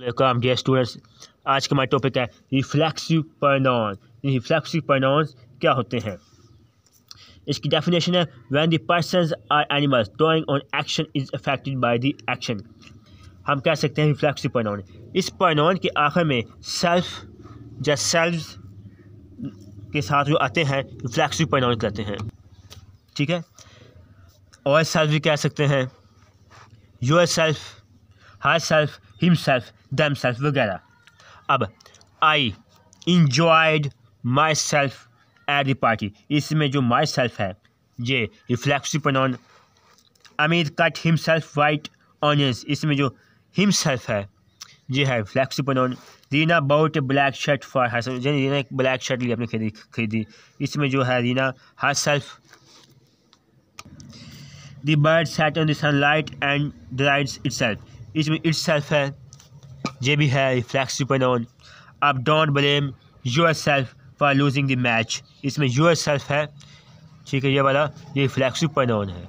Welcome dear students. आज का हमारा टॉपिक है रिफ्लेक्सिव प्रोनाउन। रिफ्लेक्सिव प्रोनाउंस क्या होते हैं, इसकी डेफिनेशन है when the persons or animals doing on action is affected by the action. हम कह सकते हैं रिफ्लेक्सिव प्रोनाउन। इस प्रोनाउन के आखिर में सेल्फ या सेल्व्स के साथ जो आते हैं रिफ्लेक्सिव प्रोनाउन कहते हैं, ठीक है। और सेल्फ भी कह सकते हैं, yourself, herself, himself, themself वगैरह। अब I enjoyed myself at the party, इसमें जो माई सेल्फ है ये reflexive pronoun. Amir cut himself white onions, इसमें जो हिम सेल्फ है ये है reflexive pronoun. Reena bought a black shirt for herself, Reena एक ब्लैक शर्ट ली अपने खरीदी, इसमें जो है Reena herself. The bird sat on the sunlight and dried itself, इसमें इटसेल्फ है, ये भी है रिफ्लेक्सिव प्रोनाउन। अब don't blame your self for losing the match, इसमें योर सेल्फ है, ठीक है, ये वाला ये रिफ्लेक्सिव प्रोनाउन है।